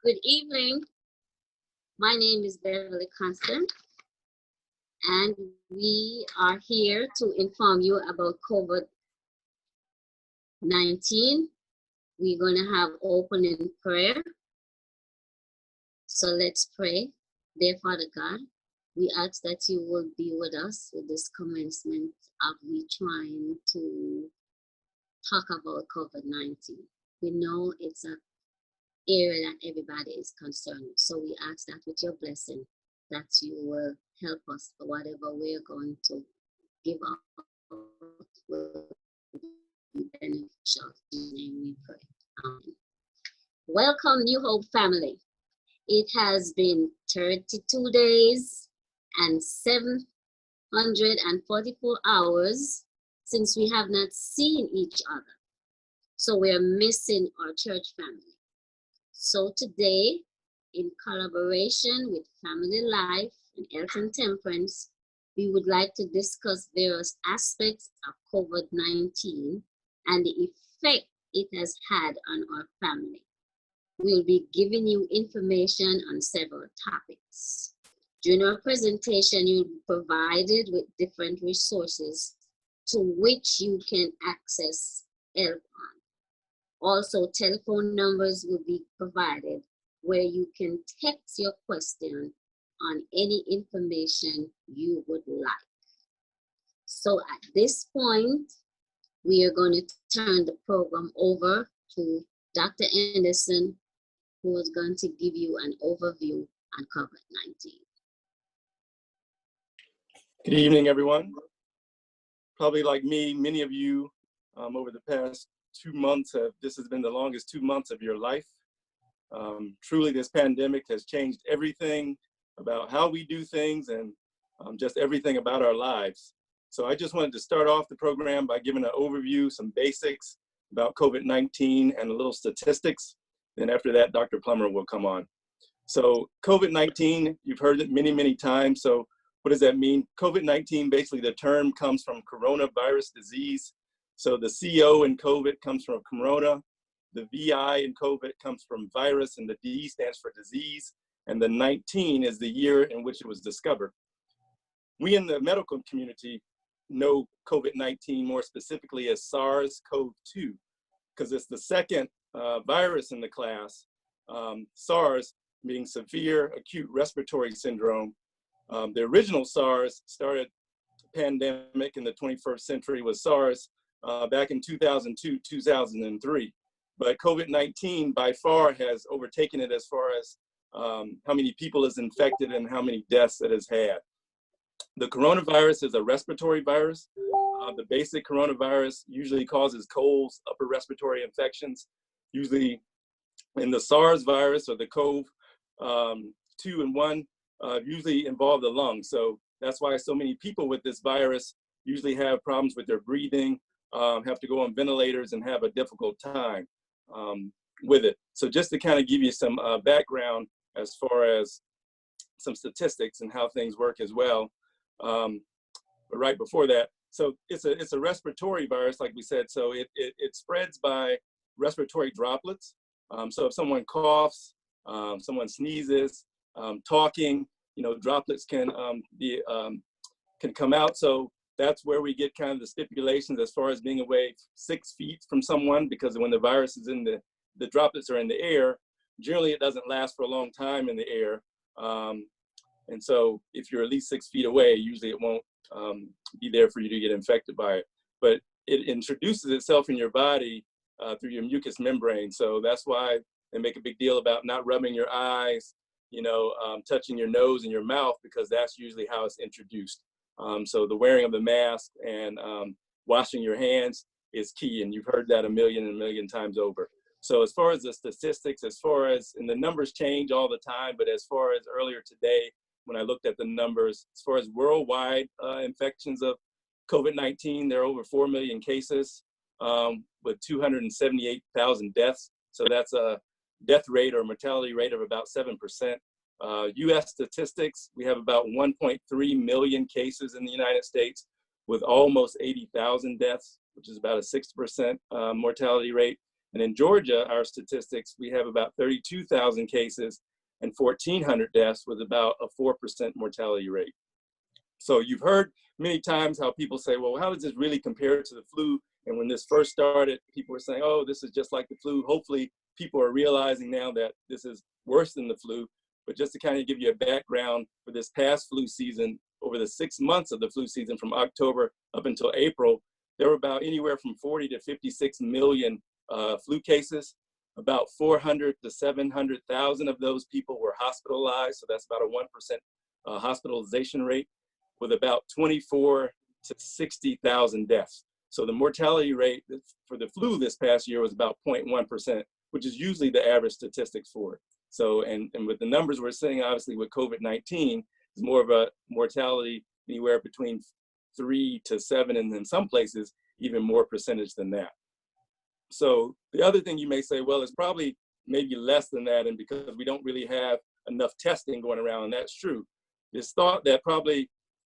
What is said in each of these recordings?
Good evening. My name is Beverly Constant, and we are here to inform you about COVID-19. We're going to have opening prayer. So let's pray. Dear Father God, we ask that you will be with us with this commencement of we trying to talk about COVID-19. We know it's an area that everybody is concerned with. So we ask that with your blessing, that you will help us for whatever we're going to give up will be beneficial. In your name we pray. Amen. Welcome, New Hope family. It has been 32 days and 744 hours since we have not seen each other. So we're missing our church family. So today, in collaboration with Family Life and Health and Temperance, we would like to discuss various aspects of COVID-19 and the effect it has had on our family. We'll be giving you information on several topics. During our presentation, you'll be provided with different resources to which you can access help on. Also, telephone numbers will be provided where you can text your question on any information you would like. So at this point, we are going to turn the program over to Dr. Anderson, who is going to give you an overview on COVID-19. Good evening, everyone. Probably like me, many of you over the past 2 months this has been the longest 2 months of your life. Truly, this pandemic has changed everything about how we do things and just everything about our lives. So I just wanted to start off the program by giving an overview, some basics about COVID-19 and a little statistics. Then after that, Dr. Plummer will come on. So COVID-19, you've heard it many, many times. So what does that mean? COVID-19, basically the term comes from coronavirus disease. So the CO in COVID comes from corona, the VI in COVID comes from virus, and the D stands for disease, and the 19 is the year in which it was discovered. We in the medical community know COVID-19 more specifically as SARS-CoV-2, because it's the second virus in the class, SARS being severe acute respiratory syndrome. The original SARS started pandemic in the 21st century with SARS back in 2002, 2003. But COVID-19 by far has overtaken it as far as how many people is infected and how many deaths it has had. The coronavirus is a respiratory virus. The basic coronavirus usually causes colds, upper respiratory infections. Usually in the SARS virus or the CoV-2 and 1 usually involve the lungs. So that's why so many people with this virus usually have problems with their breathing, have to go on ventilators and have a difficult time with it. So just to kind of give you some background as far as some statistics and how things work as well. But right before that, so it's a respiratory virus, like we said. So it spreads by respiratory droplets. So if someone coughs, someone sneezes, talking, droplets can come out. So that's where we get kind of the stipulations as far as being away 6 feet from someone, because when the virus is in the droplets are in the air, generally it doesn't last for a long time in the air. And so if you're at least 6 feet away, usually it won't be there for you to get infected by it. But it introduces itself in your body through your mucous membrane. So that's why they make a big deal about not rubbing your eyes, touching your nose and your mouth, because that's usually how it's introduced. So the wearing of the mask and washing your hands is key, and you've heard that a million times over. So as far as the statistics, and the numbers change all the time, but as far as earlier today, when I looked at the numbers, as far as worldwide infections of COVID-19, there are over 4 million cases with 278,000 deaths. So that's a death rate or mortality rate of about 7%. US statistics, we have about 1.3 million cases in the United States with almost 80,000 deaths, which is about a 6% mortality rate. And in Georgia, our statistics, we have about 32,000 cases and 1,400 deaths with about a 4% mortality rate. So you've heard many times how people say, well, how does this really compare to the flu? And when this first started, people were saying, oh, this is just like the flu. Hopefully people are realizing now that this is worse than the flu. But just to kind of give you a background for this past flu season, over the 6 months of the flu season from October up until April, there were about anywhere from 40 to 56 million flu cases. About 400 to 700,000 of those people were hospitalized. So that's about a 1% hospitalization rate, with about 24 to 60,000 deaths. So the mortality rate for the flu this past year was about 0.1%, which is usually the average statistics for it. So, and with the numbers we're seeing, obviously with COVID-19, is more of a mortality anywhere between 3 to 7, and in some places, even more percentage than that. So the other thing you may say, well, it's probably maybe less than that, and because we don't really have enough testing going around, and that's true. It's thought that probably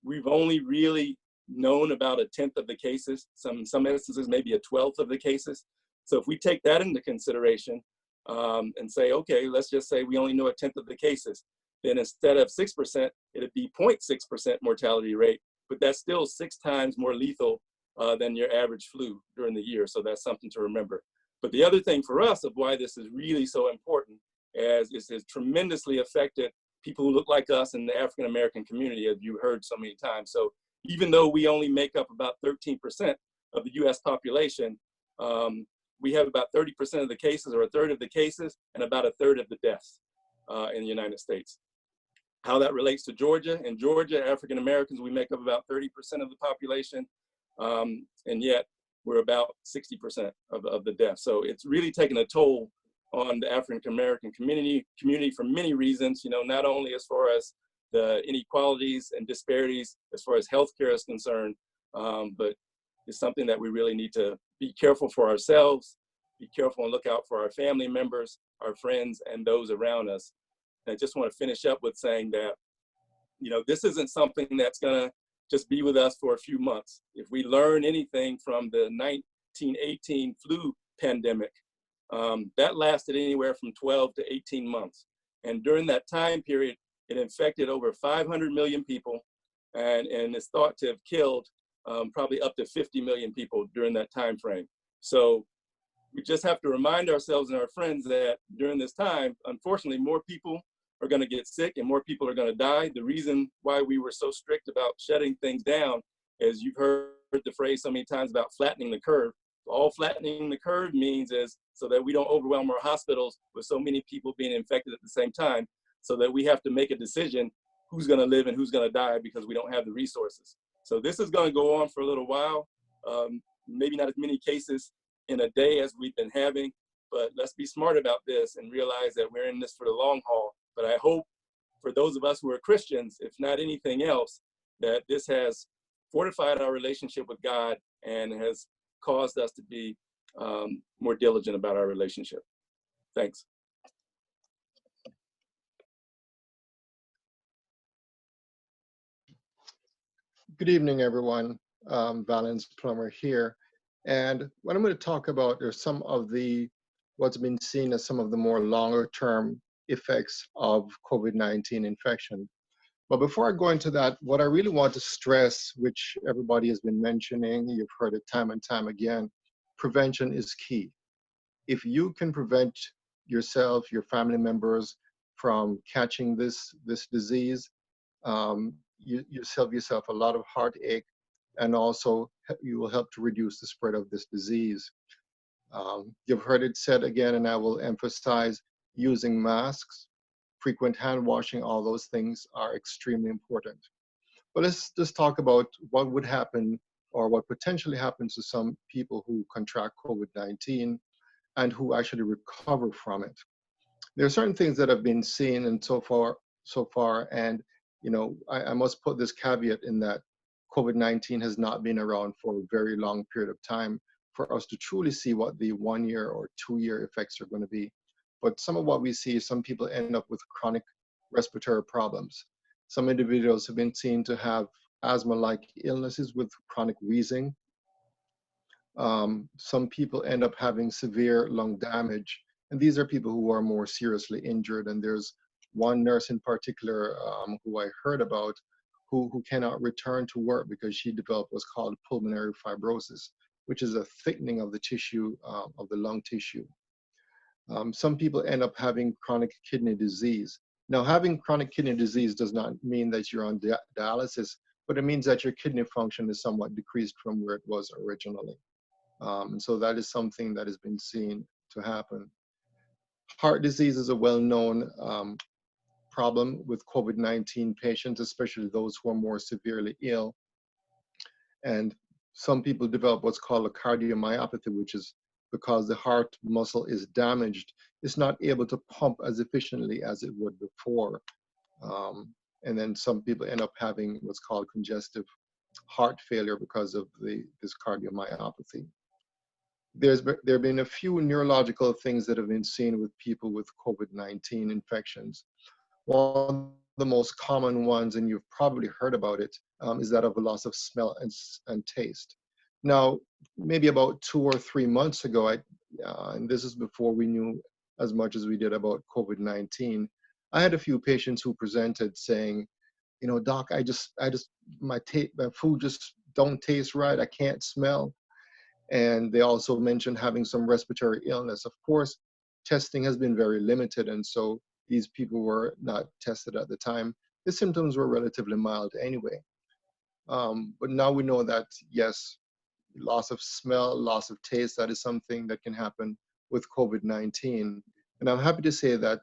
we've only really known about 1/10 of the cases, some instances maybe 1/12 of the cases. So if we take that into consideration and say, okay, let's just say we only know 1/10 of the cases, then instead of 6%, it'd be 0.6% mortality rate, but that's still 6 times more lethal than your average flu during the year. So that's something to remember. But the other thing for us of why this is really so important is it has tremendously affected people who look like us in the African-American community, as you heard so many times. So even though we only make up about 13% of the US population, we have about 30% of the cases, or 1/3 of the cases, and about 1/3 of the deaths in the United States. How that relates to Georgia: in Georgia, African-Americans, we make up about 30% of the population, and yet we're about 60% of the deaths. So it's really taken a toll on the African-American community for many reasons, you know, not only as far as the inequalities and disparities as far as healthcare is concerned, but it's something that we really need to be careful for ourselves, be careful and look out for our family members, our friends, and those around us. And I just want to finish up with saying that, you know, this isn't something that's gonna just be with us for a few months. If we learn anything from the 1918 flu pandemic, that lasted anywhere from 12 to 18 months. And during that time period, it infected over 500 million people, and it's thought to have killed probably up to 50 million people during that time frame. So we just have to remind ourselves and our friends that during this time, unfortunately, more people are going to get sick and more people are going to die. The reason why we were so strict about shutting things down is, you've heard the phrase so many times about flattening the curve. All flattening the curve means is so that we don't overwhelm our hospitals with so many people being infected at the same time, so that we have to make a decision who's going to live and who's going to die because we don't have the resources. So this is going to go on for a little while. Maybe not as many cases in a day as we've been having, but let's be smart about this and realize that we're in this for the long haul. But I hope for those of us who are Christians, if not anything else, that this has fortified our relationship with God and has caused us to be more diligent about our relationship. Thanks. Good evening, everyone. Valens Plummer here. And what I'm going to talk about are some of what's been seen as some of the more longer term effects of COVID-19 infection. But before I go into that, what I really want to stress, which everybody has been mentioning, you've heard it time and time again, prevention is key. If you can prevent yourself, your family members from catching this disease, you save yourself a lot of heartache, and also you will help to reduce the spread of this disease. You've heard it said again, and I will emphasize, using masks, frequent hand washing, all those things are extremely important. But let's just talk about what would happen, or what potentially happens to some people who contract COVID-19 and who actually recover from it. There are certain things that have been seen and so far, and you know, I must put this caveat in that COVID-19 has not been around for a very long period of time for us to truly see what the 1-year or 2-year effects are going to be. But some of what we see is some people end up with chronic respiratory problems. Some individuals have been seen to have asthma-like illnesses with chronic wheezing. Some people end up having severe lung damage, and these are people who are more seriously injured. And there's one nurse in particular who I heard about who cannot return to work because she developed what's called pulmonary fibrosis, which is a thickening of the tissue, of the lung tissue. Some people end up having chronic kidney disease. Now, having chronic kidney disease does not mean that you're on dialysis, but it means that your kidney function is somewhat decreased from where it was originally. And so that is something that has been seen to happen. Heart disease is a well-known problem with COVID-19 patients, especially those who are more severely ill. And some people develop what's called a cardiomyopathy, which is because the heart muscle is damaged. It's not able to pump as efficiently as it would before. And then some people end up having what's called congestive heart failure because of this cardiomyopathy. There have been a few neurological things that have been seen with people with COVID-19 infections. One of the most common ones, and you've probably heard about it, is that of a loss of smell and taste. Now, maybe about 2 or 3 months ago, and this is before we knew as much as we did about COVID-19, I had a few patients who presented saying, you know, doc, my food just don't taste right. I can't smell. And they also mentioned having some respiratory illness. Of course, testing has been very limited, and so these people were not tested at the time. The symptoms were relatively mild anyway. But now we know that, yes, loss of smell, loss of taste, that is something that can happen with COVID-19. And I'm happy to say that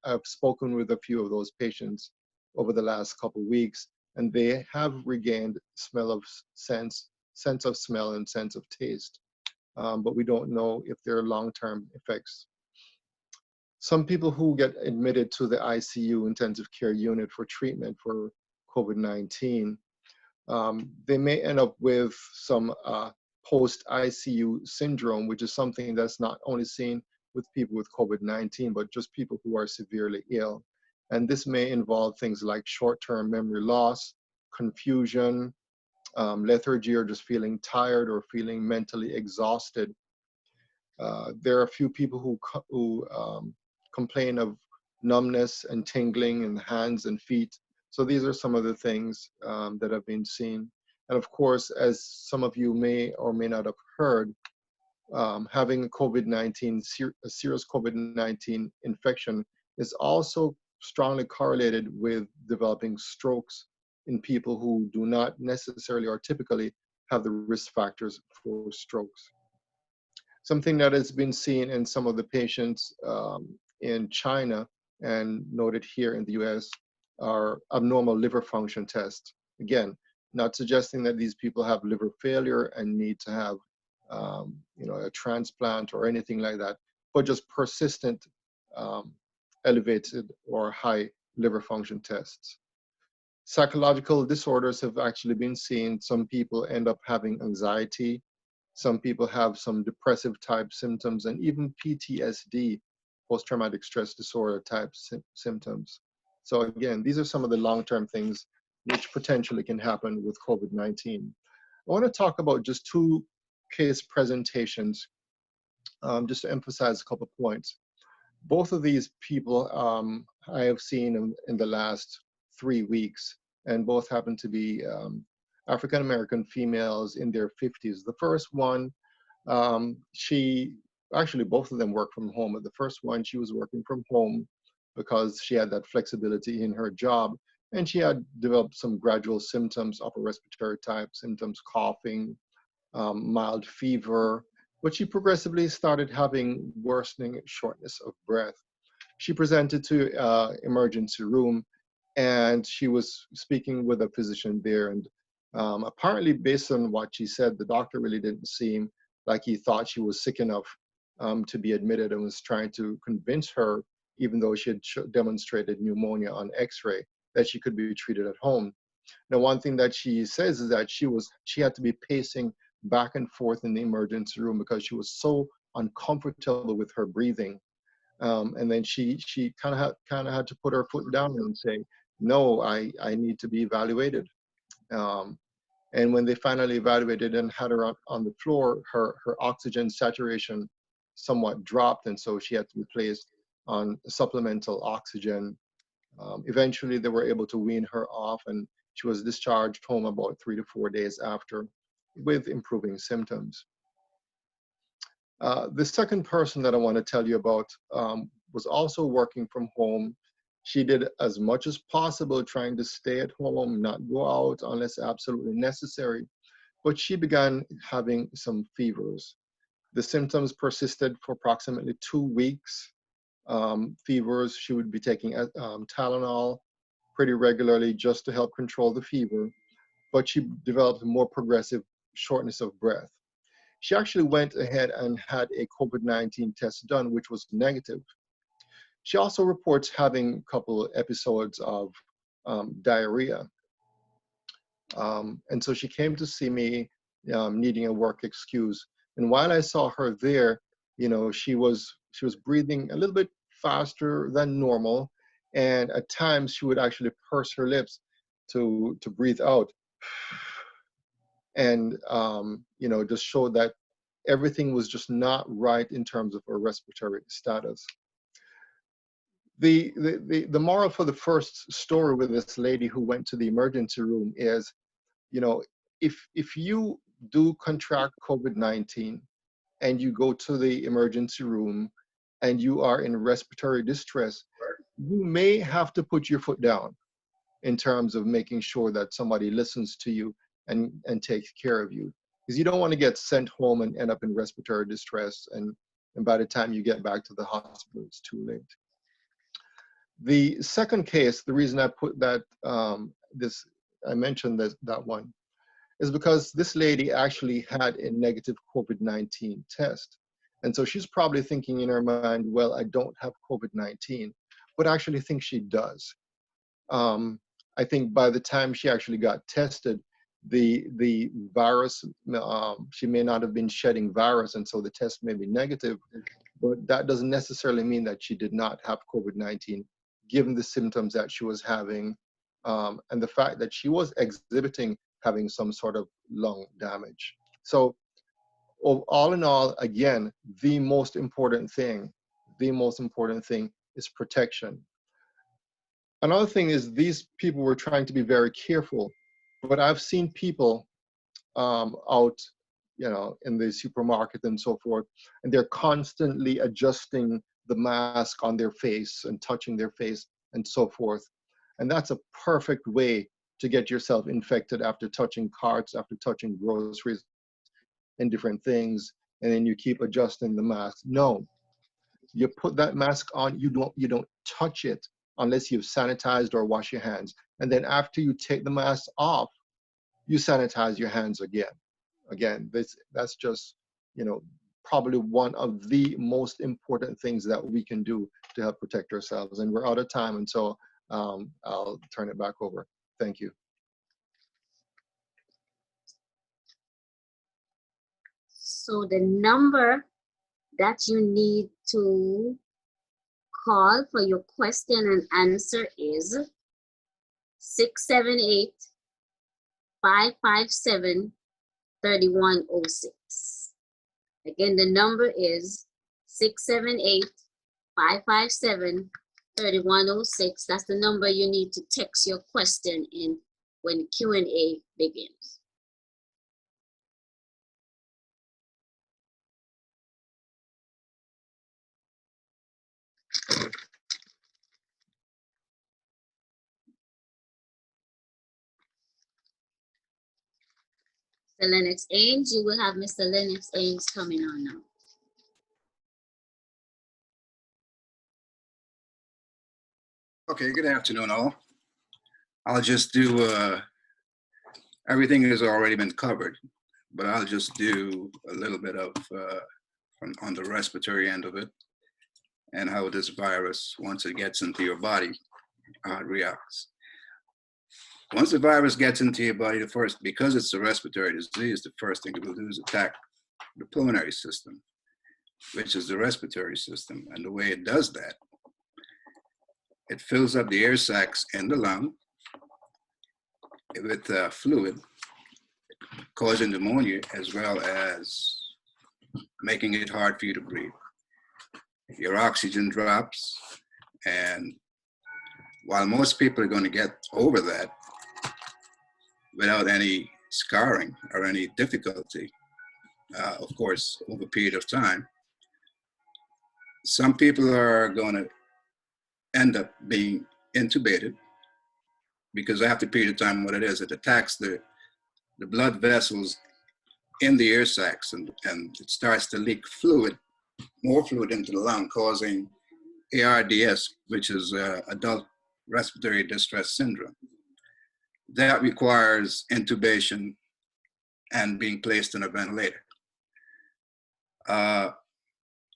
I've spoken with a few of those patients over the last couple of weeks, and they have regained sense of smell and sense of taste. But we don't know if there are long-term effects. Some people who get admitted to the ICU, intensive care unit, for treatment for COVID-19, they may end up with some post-ICU syndrome, which is something that's not only seen with people with COVID-19, but just people who are severely ill. And this may involve things like short-term memory loss, confusion, lethargy, or just feeling tired or feeling mentally exhausted. There are a few people who complain of numbness and tingling in the hands and feet. So these are some of the things that have been seen. And of course, as some of you may or may not have heard, having a serious COVID-19 infection is also strongly correlated with developing strokes in people who do not necessarily or typically have the risk factors for strokes. Something that has been seen in some of the patients in China and noted here in the US are abnormal liver function tests. Again, not suggesting that these people have liver failure and need to have a transplant or anything like that, but just persistent elevated or high liver function tests. Psychological disorders have actually been seen. Some people end up having anxiety. Some people have some depressive type symptoms, and even PTSD, post-traumatic stress disorder type symptoms. So again, these are some of the long-term things which potentially can happen with COVID-19. I want to talk about just 2 case presentations, just to emphasize a couple of points. Both of these people I have seen in the last 3 weeks, and both happen to be African-American females in their 50s. The first one, actually both of them work from home, but the first one, she was working from home because she had that flexibility in her job, and she had developed some gradual symptoms, upper respiratory type symptoms, coughing, mild fever, but she progressively started having worsening shortness of breath. She presented to emergency room, and she was speaking with a physician there, and apparently based on what she said, the doctor really didn't seem like he thought she was sick enough to be admitted, and was trying to convince her, even though she had demonstrated pneumonia on x-ray, that she could be treated at home. Now, one thing that she says is that she had to be pacing back and forth in the emergency room because she was so uncomfortable with her breathing. And then she kind of had to put her foot down and say, no, I need to be evaluated. And when they finally evaluated and had her on the floor, her oxygen saturation somewhat dropped, and so she had to be placed on supplemental oxygen. Eventually, they were able to wean her off, and she was discharged home about 3 to 4 days after with improving symptoms. The second person that I want to tell you about was also working from home. She did as much as possible trying to stay at home, not go out unless absolutely necessary, but she began having some fevers. The symptoms persisted for approximately 2 weeks. Fevers, she would be taking Tylenol pretty regularly just to help control the fever, but she developed more progressive shortness of breath. She actually went ahead and had a COVID-19 test done, which was negative. She also reports having a couple of episodes of diarrhea. And so she came to see me needing a work excuse. And while I saw her there, you know, she was breathing a little bit faster than normal. And at times she would actually purse her lips to breathe out. And, you know, just showed that everything was just not right in terms of her respiratory status. The moral for the first story with this lady who went to the emergency room is, you know, if you do contract COVID-19 and you go to the emergency room and you are in respiratory distress, you may have to put your foot down in terms of making sure that somebody listens to you and takes care of you. Because you don't want to get sent home and end up in respiratory distress, and by the time you get back to the hospital, it's too late. The second case, the reason I put that, I mentioned that one, is because this lady actually had a negative COVID-19 test. And so she's probably thinking in her mind, well, I don't have COVID-19, but I actually think she does. I think by the time she actually got tested, the virus, she may not have been shedding virus, and so the test may be negative, but that doesn't necessarily mean that she did not have COVID-19, given the symptoms that she was having, and the fact that she was exhibiting having some sort of lung damage. So all in all, again, the most important thing is protection. Another thing is these people were trying to be very careful, but I've seen people out, you know, in the supermarket and so forth, and they're constantly adjusting the mask on their face and touching their face and so forth. And that's a perfect way to get yourself infected after touching carts, after touching groceries and different things, and then you keep adjusting the mask. No, you put that mask on, you don't touch it unless you've sanitized or washed your hands. And then after you take the mask off, you sanitize your hands again. Again, that's just, you know, probably one of the most important things that we can do to help protect ourselves. And we're out of time, and so I'll turn it back over. Thank you. So the number that you need to call for your question and answer is 678-557-3106. Again, the number is 678-557-3106. That's the number you need to text your question in when Q&A begins. Mr. Lennox Ames, you will have Mr. Lennox Ames coming on now. Okay, good afternoon all. I'll just do, everything has already been covered, but I'll just do a little bit of on the respiratory end of it and how this virus, once it gets into your body, how it reacts. Once the virus gets into your body, because it's a respiratory disease, the first thing it will do is attack the pulmonary system, which is the respiratory system. And the way it does that, it fills up the air sacs in the lung with fluid. causing pneumonia, as well as making it hard for you to breathe. Your oxygen drops, and while most people are going to get over that without any scarring or any difficulty, of course, over a period of time, some people are going to end up being intubated because after a period of time, what it is, it attacks the blood vessels in the air sacs, and it starts to leak fluid, more fluid into the lung, causing ARDS, which is adult respiratory distress syndrome. That requires intubation and being placed in a ventilator.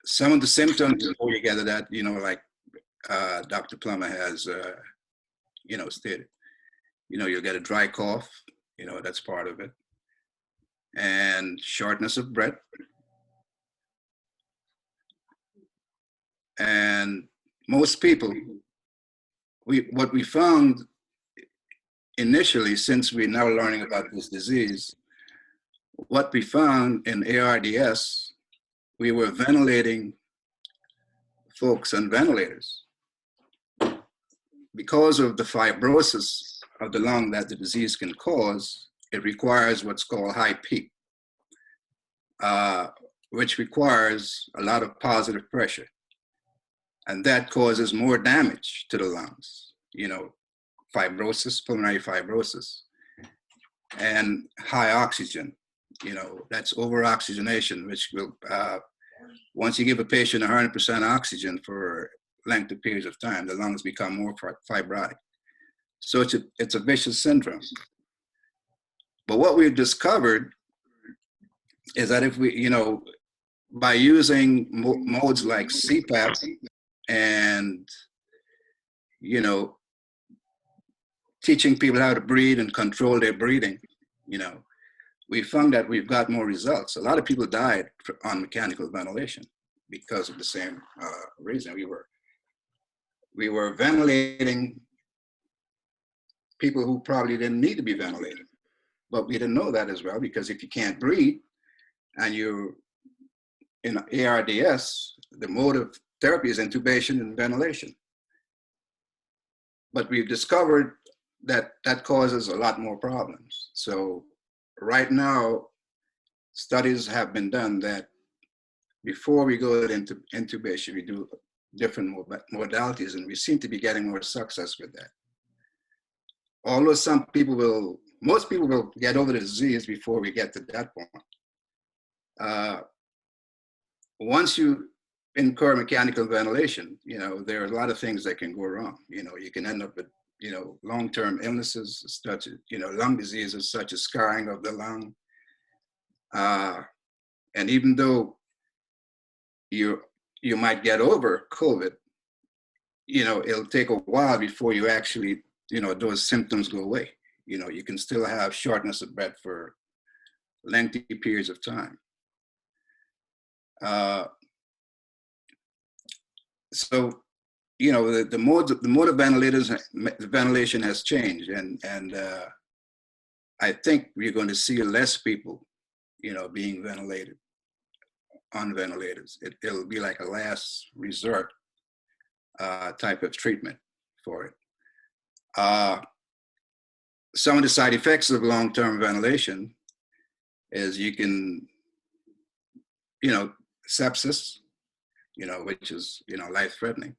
Some of the symptoms before you get to that, like Dr. Plummer has, stated, you'll get a dry cough, that's part of it, and shortness of breath. And most people, what we found initially, since we're now learning about this disease, what we found in ARDS, we were ventilating folks on ventilators. Because of the fibrosis of the lung that the disease can cause, it requires what's called high peak, which requires a lot of positive pressure. And that causes more damage to the lungs, fibrosis, pulmonary fibrosis, and high oxygen, that's over-oxygenation, which will, once you give a patient 100% oxygen for lengthy periods of time, the lungs become more fibrotic. So it's a vicious syndrome. But what we've discovered is that if we, by using modes like CPAP and, teaching people how to breathe and control their breathing, we found that we've got more results. A lot of people died on mechanical ventilation because of the same reason. We were ventilating people who probably didn't need to be ventilated, but we didn't know that as well, because if you can't breathe and you're in ARDS, the mode of therapy is intubation and ventilation. But we've discovered that causes a lot more problems. So right now, studies have been done that before we go into intubation, we do different modalities, and we seem to be getting more success with that. Although most people will get over the disease before we get to that point. Once you incur mechanical ventilation, there are a lot of things that can go wrong. You can end up with, long-term illnesses, such as, lung diseases, such as scarring of the lung. And even though you might get over COVID, it'll take a while before you actually, those symptoms go away. You can still have shortness of breath for lengthy periods of time. So, the mode of ventilation has changed, and I think we're going to see less people, being ventilated on ventilators. It'll be like a last resort type of treatment for it. Some of the side effects of long-term ventilation is you can, sepsis, which is, life-threatening.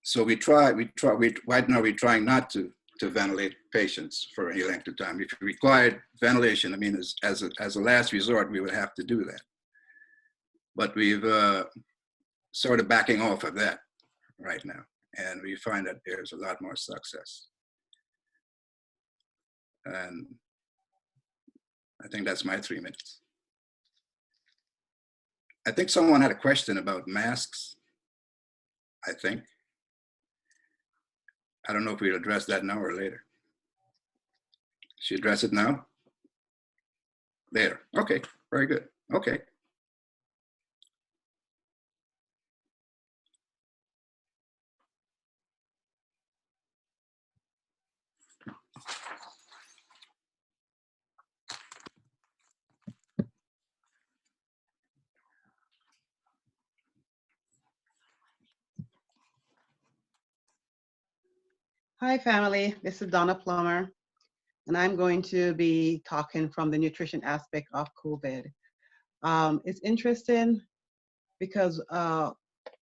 So right now we're trying not to ventilate patients for any length of time. If you required ventilation, as a last resort, we would have to do that. But we've sort of backing off of that right now, and we find that there's a lot more success. And I think that's my 3 minutes. I think someone had a question about masks, I think. I don't know if we'll address that now or later. Should address it now? Later. Okay, very good. Okay. Hi, family. This is Donna Plummer, and I'm going to be talking from the nutrition aspect of COVID. It's interesting because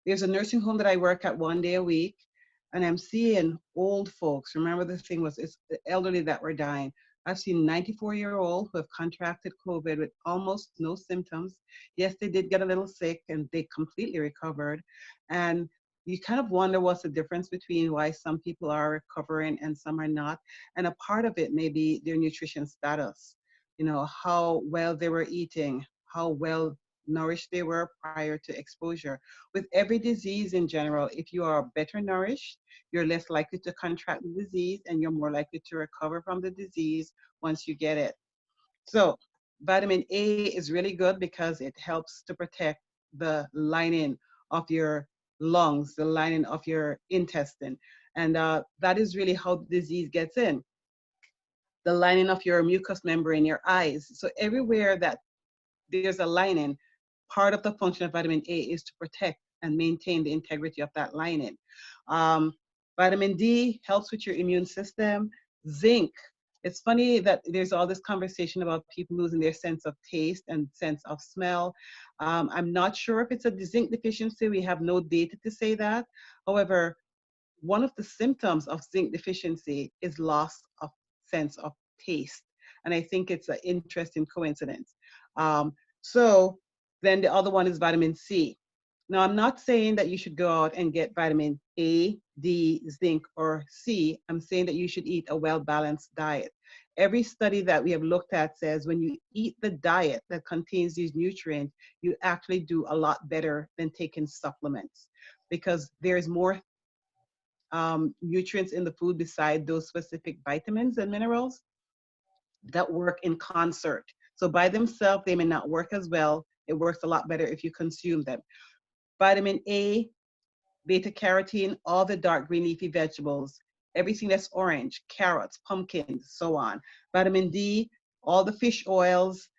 there's a nursing home that I work at 1 day a week, and I'm seeing old folks. Remember, the thing was, it's the elderly that were dying. I've seen 94-year-old who have contracted COVID with almost no symptoms. Yes, they did get a little sick, and they completely recovered. And you kind of wonder what's the difference between why some people are recovering and some are not. And a part of it may be their nutrition status, you know, how well they were eating, how well nourished they were prior to exposure. With every disease in general, if you are better nourished, you're less likely to contract the disease and you're more likely to recover from the disease once you get it. So vitamin A is really good because it helps to protect the lining of your lungs, the lining of your intestine. And that is really how the disease gets in. The lining of your mucous membrane, your eyes. So everywhere that there's a lining, part of the function of vitamin A is to protect and maintain the integrity of that lining. Um, Vitamin D helps with your immune system. Zinc. It's funny that there's all this conversation about people losing their sense of taste and sense of smell. I'm not sure if it's a zinc deficiency. We have no data to say that. However, one of the symptoms of zinc deficiency is loss of sense of taste. And I think it's an interesting coincidence. So then the other one is vitamin C. Now, I'm not saying that you should go out and get vitamin A, D, zinc, or C. I'm saying that you should eat a well-balanced diet. Every study that we have looked at says when you eat the diet that contains these nutrients, you actually do a lot better than taking supplements because there's more nutrients in the food beside those specific vitamins and minerals that work in concert. So by themselves, they may not work as well. It works a lot better if you consume them. Vitamin A, beta carotene, all the dark green leafy vegetables, everything that's orange, carrots, pumpkins, so on. Vitamin D, all the fish oils,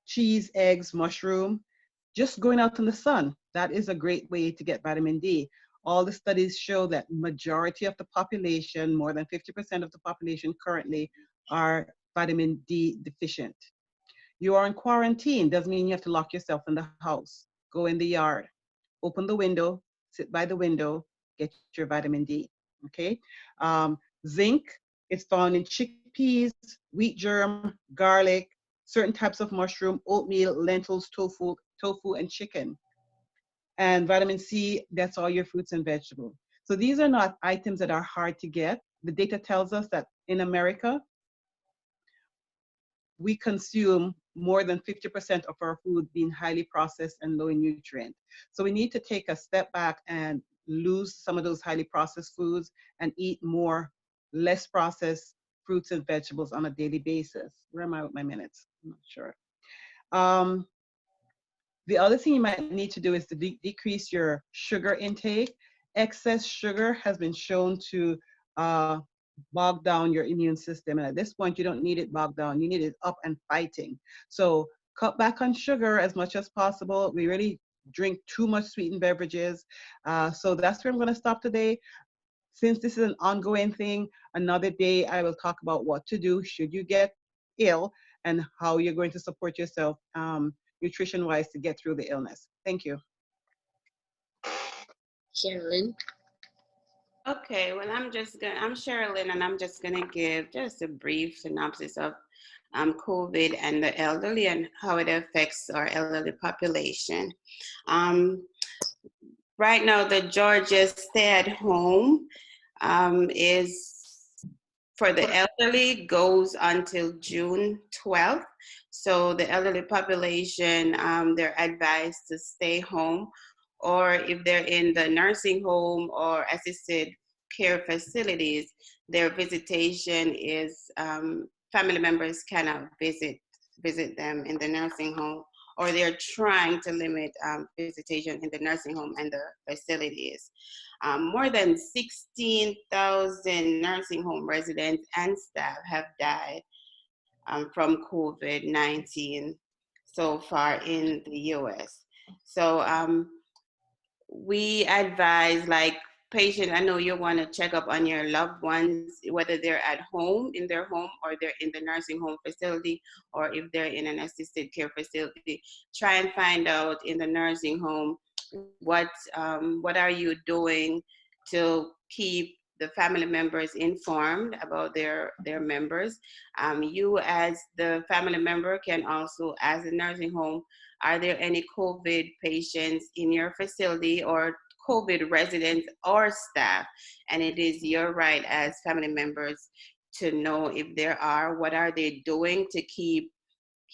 cheese, eggs, mushroom, just going out in the sun. That is a great way to get vitamin D. All the studies show that majority of the population, more than 50% of the population currently, are vitamin D deficient. You are in quarantine, doesn't mean you have to lock yourself in the house. Go in the yard, open the window, sit by the window, get your vitamin D, okay? Zinc is found in chickpeas, wheat germ, garlic, certain types of mushroom, oatmeal, lentils, tofu, and chicken. And vitamin C, that's all your fruits and vegetables. So these are not items that are hard to get. The data tells us that in America, we consume more than 50% of our food being highly processed and low in nutrient. So we need to take a step back and lose some of those highly processed foods and eat more less processed fruits and vegetables on a daily basis. Where am I with my minutes? I'm not sure. The other thing you might need to do is to decrease your sugar intake. Excess sugar has been shown to bog down your immune system. And at this point, you don't need it bogged down. You need it up and fighting. So cut back on sugar as much as possible. We really drink too much sweetened beverages. So that's where I'm going to stop today. Since this is an ongoing thing, another day I will talk about what to do should you get ill and how you're going to support yourself nutrition-wise to get through the illness. Thank you. Sherilyn. Okay, well, I'm Sherilyn, and I'm just gonna give just a brief synopsis of COVID and the elderly and how it affects our elderly population. Right now, the Georgia stay-at-home is for the elderly goes until June 12th. So the elderly population, they're advised to stay home, or if they're in the nursing home or assisted care facilities, their visitation is, family members cannot visit them in the nursing home, or they're trying to limit visitation in the nursing home and the facilities. More than 16,000 nursing home residents and staff have died from COVID-19 so far in the US. So we advise, like patient, I know you want to check up on your loved ones, whether they're at home, in their home, or they're in the nursing home facility, or if they're in an assisted care facility. Try and find out in the nursing home what are you doing to keep the family members informed about their members. You as the family member can also ask the nursing home, are there any COVID patients in your facility or COVID residents or staff? And it is your right as family members to know if there are, what are they doing to keep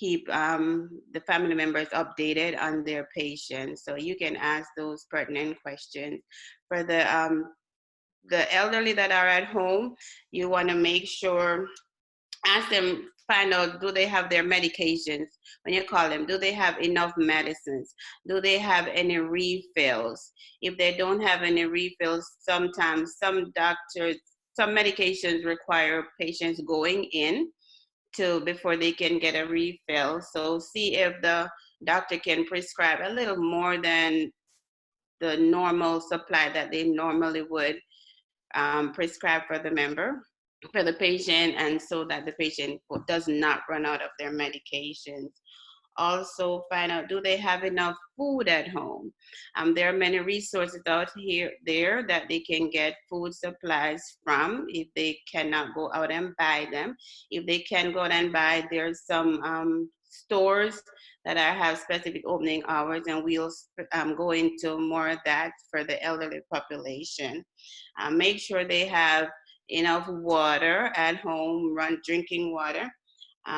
the family members updated on their patients. So you can ask those pertinent questions. For the elderly that are at home, you want to make sure, ask them, find out, do they have their medications? When you call them, do they have enough medicines? Do they have any refills? If they don't have any refills, sometimes some medications require patients going in before they can get a refill. So see if the doctor can prescribe a little more than the normal supply that they normally would prescribe for the patient, and so that the patient does not run out of their medications. Also find out, do they have enough food at home? There are many resources out there that they can get food supplies from if they cannot go out and buy them. If they can go out and buy, there's some stores that have specific opening hours, and we'll go into more of that for the elderly population. Make sure they have enough water at home, drinking water.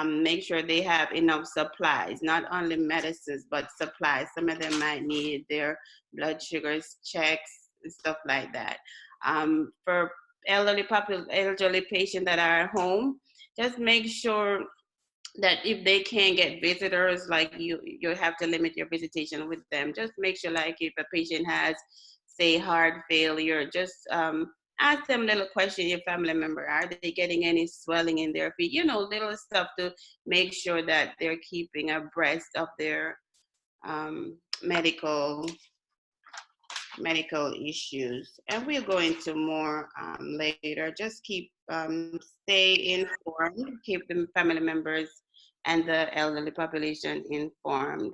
Make sure they have enough supplies, not only medicines, but supplies. Some of them might need their blood sugars checks and stuff like that. For elderly patients that are at home, just make sure that if they can't get visitors, like you have to limit your visitation with them. Just make sure, like if a patient has, say, heart failure, just ask them a little question, your family member, are they getting any swelling in their feet? Little stuff to make sure that they're keeping abreast of their medical issues. And we'll go into more later. Just stay informed, keep the family members and the elderly population informed.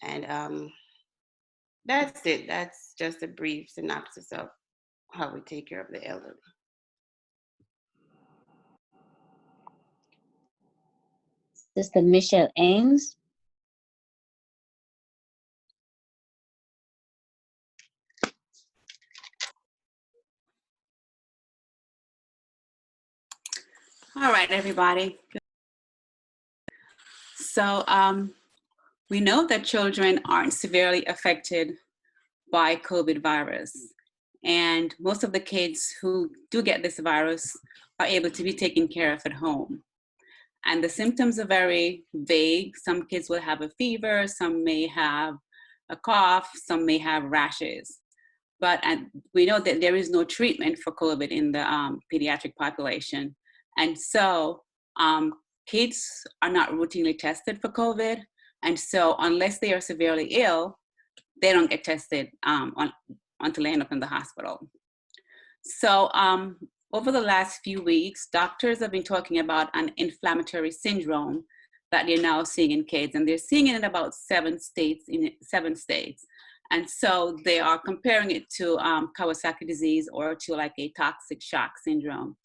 And that's it. That's just a brief synopsis of how we take care of the elderly. Sister Michelle Ames. All right, everybody. So we know that children aren't severely affected by COVID virus. And most of the kids who do get this virus are able to be taken care of at home. And the symptoms are very vague. Some kids will have a fever, some may have a cough, some may have rashes. But we know that there is no treatment for COVID in the pediatric population. And so kids are not routinely tested for COVID. And so unless they are severely ill, they don't get tested until they end up in the hospital. So over the last few weeks, doctors have been talking about an inflammatory syndrome that they're now seeing in kids. And they're seeing it in about 7 states. And so they are comparing it to Kawasaki disease or to like a toxic shock syndrome.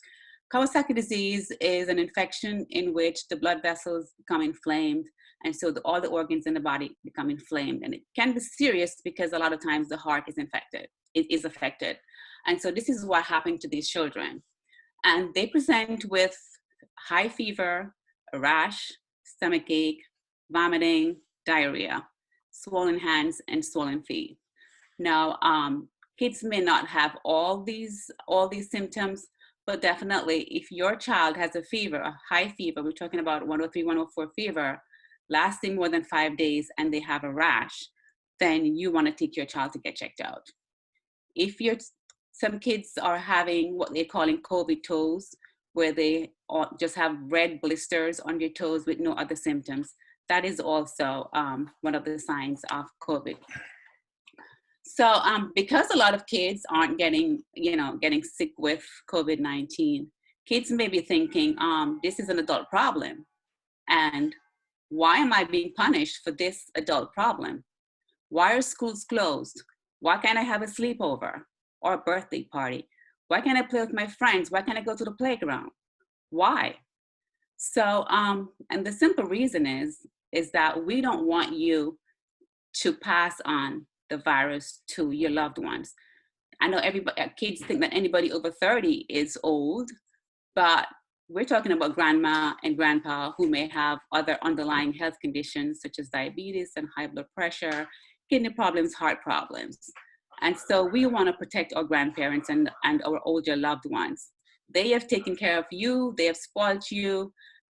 Kawasaki disease is an infection in which the blood vessels become inflamed, and so all the organs in the body become inflamed. And it can be serious because a lot of times the heart is infected. It is affected. And so this is what happened to these children. And they present with high fever, a rash, stomach ache, vomiting, diarrhea, swollen hands, and swollen feet. Now, kids may not have all these symptoms, but definitely if your child has a fever, a high fever, we're talking about 103, 104 fever, lasting more than 5 days, and they have a rash, then you want to take your child to get checked out. If some kids are having what they're calling COVID toes, where they just have red blisters on their toes with no other symptoms, that is also one of the signs of COVID. So because a lot of kids aren't getting sick with COVID-19, kids may be thinking, this is an adult problem. And why am I being punished for this adult problem? Why are schools closed? Why can't I have a sleepover or a birthday party? Why can't I play with my friends? Why can't I go to the playground? Why? So, and the simple reason is that we don't want you to pass on the virus to your loved ones. I know kids think that anybody over 30 is old, but we're talking about grandma and grandpa who may have other underlying health conditions such as diabetes and high blood pressure, kidney problems, heart problems. And so we want to protect our grandparents and our older loved ones. They have taken care of you, they have spoiled you,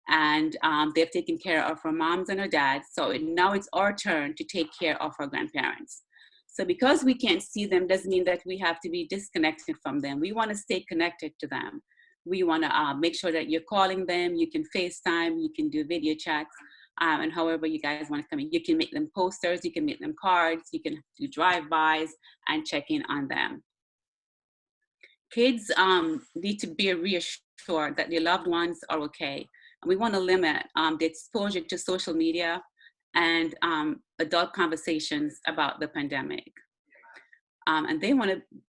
and they've taken care of our moms and our dads. So now it's our turn to take care of our grandparents. So because we can't see them doesn't mean that we have to be disconnected from them. We want to stay connected to them. We want to make sure that you're calling them. You can FaceTime, you can do video chats, and however you guys want to come in. You can make them posters, you can make them cards, you can do drive-bys and check in on them. Kids need to be reassured that their loved ones are okay. And we want to limit the exposure to social media and adult conversations about the pandemic. And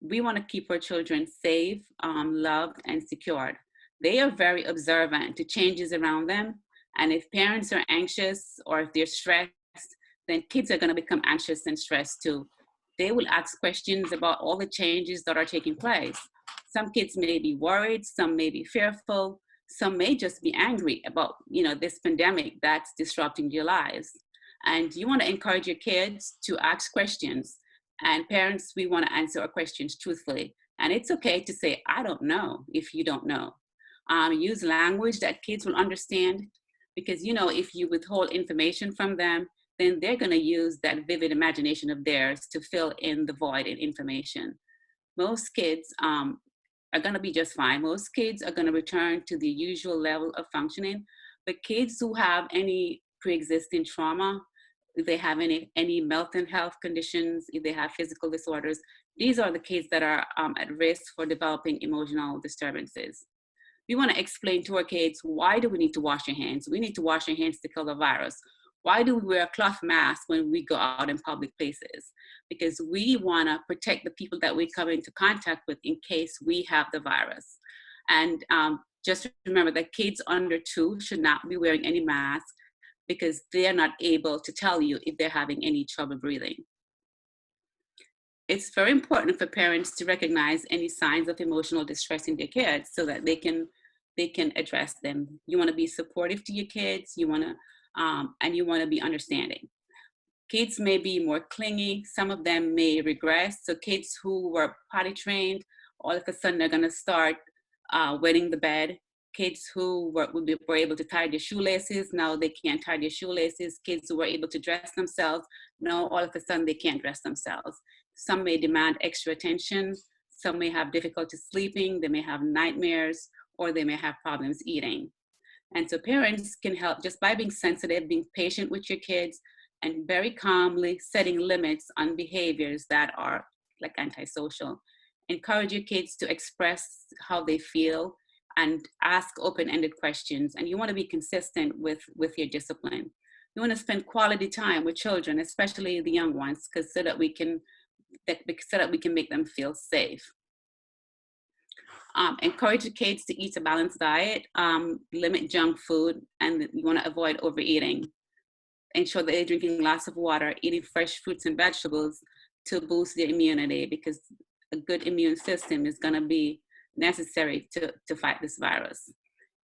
we want to keep our children safe, loved, and secured. They are very observant to changes around them. And if parents are anxious or if they're stressed, then kids are going to become anxious and stressed too. They will ask questions about all the changes that are taking place. Some kids may be worried, some may be fearful, some may just be angry about, this pandemic that's disrupting their lives. And you want to encourage your kids to ask questions. And parents, we want to answer our questions truthfully. And it's okay to say, I don't know, if you don't know. Use language that kids will understand, because, if you withhold information from them, then they're going to use that vivid imagination of theirs to fill in the void in information. Most kids are going to be just fine. Most kids are going to return to the usual level of functioning. But kids who have any pre-existing trauma, if they have any mental health conditions, if they have physical disorders, these are the kids that are at risk for developing emotional disturbances. We want to explain to our kids, why do we need to wash our hands? We need to wash our hands to kill the virus. Why do we wear a cloth mask when we go out in public places? Because we want to protect the people that we come into contact with in case we have the virus. And just remember that kids under 2 should not be wearing any mask, because they're not able to tell you if they're having any trouble breathing. It's very important for parents to recognize any signs of emotional distress in their kids so that they can address them. You want to be supportive to your kids. You want to and you want to be understanding. Kids may be more clingy. Some of them may regress. So kids who were potty trained, all of a sudden they're going to start wetting the bed. Kids who were able to tie their shoelaces, now they can't tie their shoelaces. Kids who were able to dress themselves, now all of a sudden they can't dress themselves. Some may demand extra attention. Some may have difficulty sleeping. They may have nightmares, or they may have problems eating. And so parents can help just by being sensitive, being patient with your kids, and very calmly setting limits on behaviors that are like antisocial. Encourage your kids to express how they feel and ask open-ended questions. And you want to be consistent with your discipline. You want to spend quality time with children, especially the young ones, so that we can make them feel safe. Encourage the kids to eat a balanced diet, limit junk food, and you want to avoid overeating. Ensure that they're drinking lots of water, eating fresh fruits and vegetables to boost their immunity, because a good immune system is going to be necessary to fight this virus.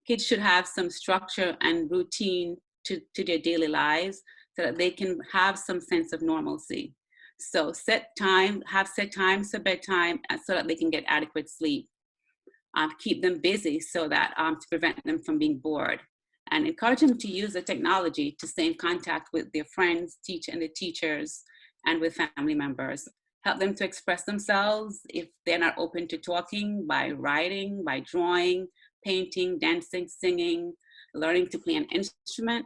Kids should have some structure and routine to their daily lives so that they can have some sense of normalcy. So have set times for bedtime so that they can get adequate sleep. Keep them busy so that to prevent them from being bored, and encourage them to use the technology to stay in contact with their friends, teachers, and with family members. Help them to express themselves if they're not open to talking, by writing, by drawing, painting, dancing, singing, learning to play an instrument.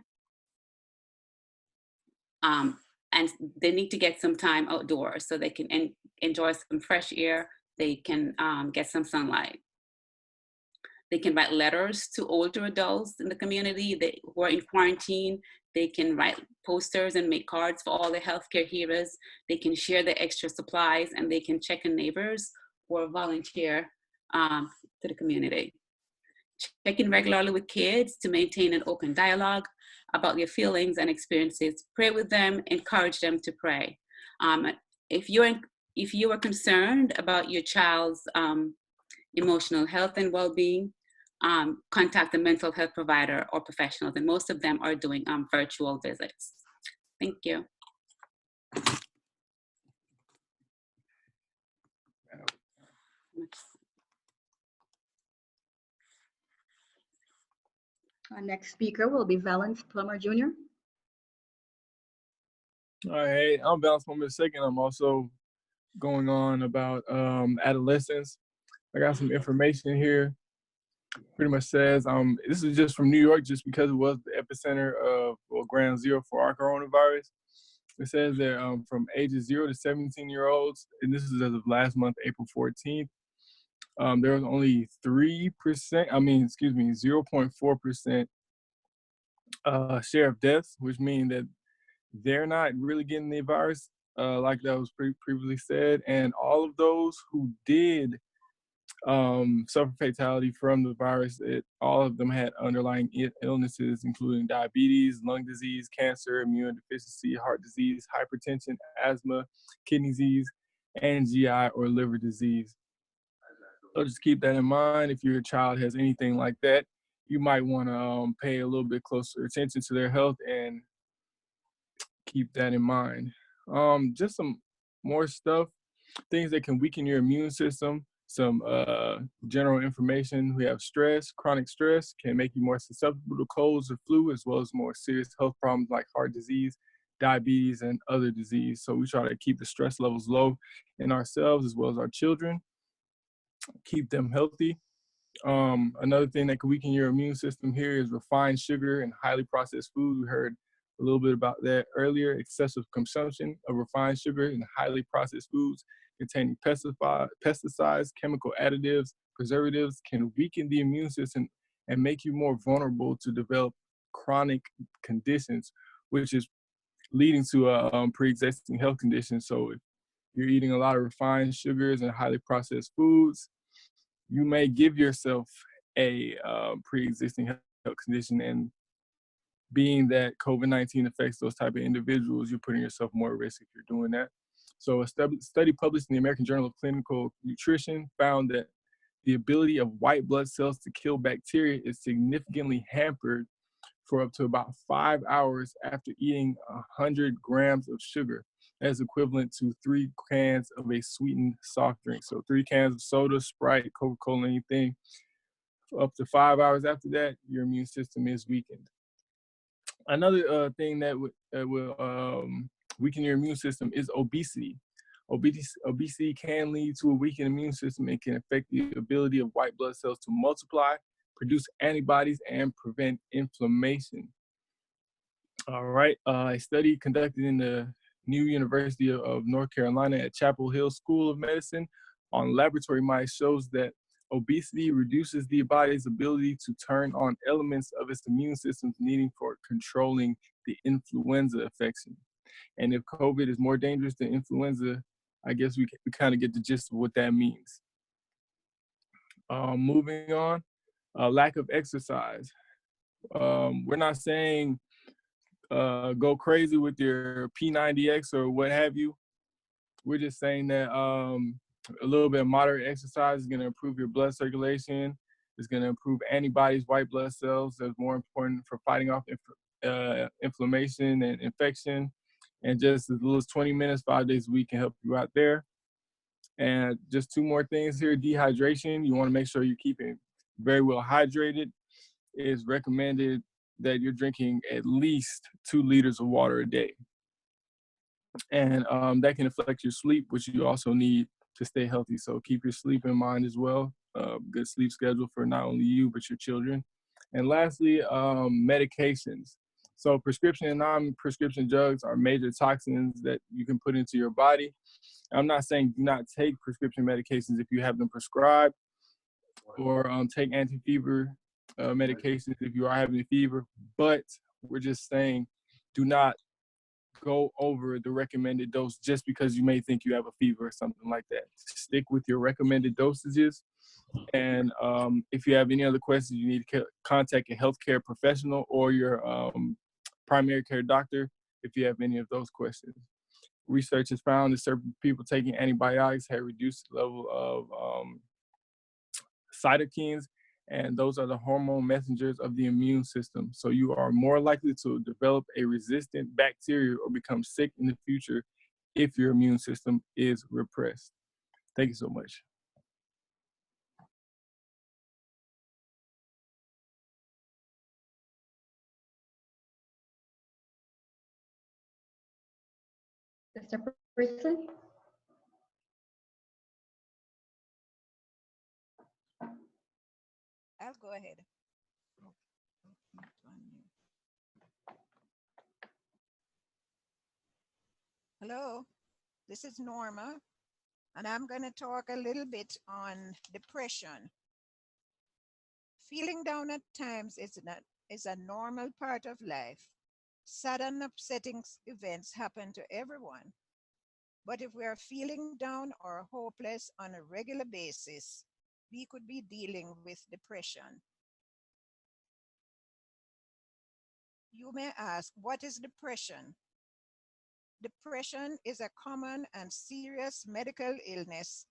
and they need to get some time outdoors so they can enjoy some fresh air. They can get some sunlight. They can write letters to older adults in the community who are in quarantine. They can write posters and make cards for all the healthcare heroes. They can share the extra supplies, and they can check on neighbors or volunteer to the community. Check in regularly with kids to maintain an open dialogue about their feelings and experiences. Pray with them, encourage them to pray. If you are concerned about your child's emotional health and well-being, contact a mental health provider or professionals, and most of them are doing virtual visits. Thank you. Our next speaker will be Valence Plummer Jr. All right, I'm Valence Plummer II. I'm also going on about adolescence. I got some information here. Pretty much says, this is just from New York, just because it was the epicenter of ground zero for our coronavirus. It says that from ages 0 to 17-year-olds, and this is as of last month, April 14th, there was only 0.4% share of deaths, which means that they're not really getting the virus, like that was previously said. And all of those who did suffer fatality from the virus, all of them had underlying illnesses, including diabetes, lung disease, cancer, immune deficiency, heart disease, hypertension, asthma, kidney disease, and GI or liver disease. So just keep that in mind. If your child has anything like that, you might want to pay a little bit closer attention to their health and keep that in mind. Just some more stuff, things that can weaken your immune system. Some general information. We have stress. Chronic stress can make you more susceptible to colds or flu, as well as more serious health problems like heart disease, diabetes, and other disease. So we try to keep the stress levels low in ourselves as well as our children. Keep them healthy. Another thing that can weaken your immune system here is refined sugar and highly processed food. We heard a little bit about that earlier. Excessive consumption of refined sugar and highly processed foods containing pesticides, chemical additives, preservatives can weaken the immune system and make you more vulnerable to develop chronic conditions, which is leading to a pre-existing health condition. So if you're eating a lot of refined sugars and highly processed foods, you may give yourself a pre-existing health condition, and being that COVID-19 affects those type of individuals, you're putting yourself more at risk if you're doing that. So a study published in the American Journal of Clinical Nutrition found that the ability of white blood cells to kill bacteria is significantly hampered for up to about 5 hours after eating 100 grams of sugar. That's equivalent to 3 cans of a sweetened soft drink. So 3 cans of soda, Sprite, Coca-Cola, anything. For up to 5 hours after that, your immune system is weakened. Another thing that will weaken your immune system is obesity. Obesity can lead to a weakened immune system and can affect the ability of white blood cells to multiply, produce antibodies, and prevent inflammation. All right, a study conducted in the New University of North Carolina at Chapel Hill School of Medicine on laboratory mice shows that obesity reduces the body's ability to turn on elements of its immune system needed for controlling the influenza infection. And if COVID is more dangerous than influenza, I guess we kind of get the gist of what that means. Moving on, lack of exercise. We're not saying go crazy with your P90X or what have you. We're just saying that a little bit of moderate exercise is going to improve your blood circulation. It's going to improve antibodies, white blood cells. That's more important for fighting off inflammation and infection. And just as little as 20 minutes, 5 days a week can help you out there. And just 2 more things here. Dehydration. You want to make sure you're keeping very well hydrated. It's recommended that you're drinking at least 2 liters of water a day. And that can affect your sleep, which you also need to stay healthy. So keep your sleep in mind as well. Good sleep schedule for not only you, but your children. And lastly, medications. So prescription and non-prescription drugs are major toxins that you can put into your body. I'm not saying do not take prescription medications if you have them prescribed, or take anti-fever medications if you are having a fever, but we're just saying do not go over the recommended dose just because you may think you have a fever or something like that. Stick with your recommended dosages. And if you have any other questions, you need to contact a healthcare professional or your primary care doctor if you have any of those questions. Research has found that certain people taking antibiotics have reduced the level of cytokines, and those are the hormone messengers of the immune system. So you are more likely to develop a resistant bacteria or become sick in the future if your immune system is repressed. Thank you so much. Sister Priestley? I'll go ahead. Hello, this is Norma, and I'm going to talk a little bit on depression. Feeling down at times is a normal part of life. Sudden upsetting events happen to everyone. But if we are feeling down or hopeless on a regular basis, we could be dealing with depression. You may ask, what is depression? Depression is a common and serious medical illness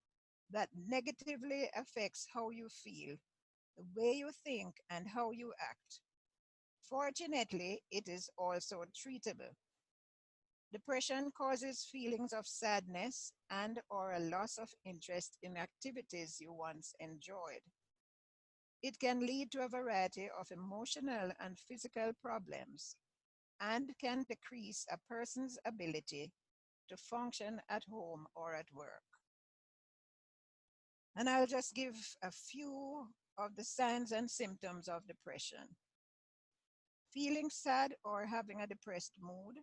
that negatively affects how you feel, the way you think, and how you act. Fortunately, it is also treatable. Depression causes feelings of sadness and or a loss of interest in activities you once enjoyed. It can lead to a variety of emotional and physical problems and can decrease a person's ability to function at home or at work. And I'll just give a few of the signs and symptoms of depression. Feeling sad or having a depressed mood,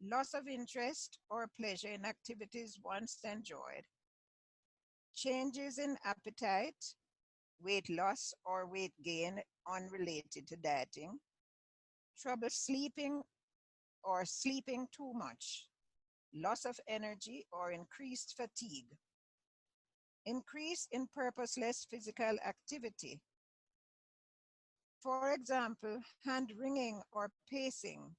loss of interest or pleasure in activities once enjoyed, changes in appetite, weight loss or weight gain unrelated to dieting, trouble sleeping or sleeping too much, loss of energy or increased fatigue, increase in purposeless physical activity. For example, hand wringing or pacing.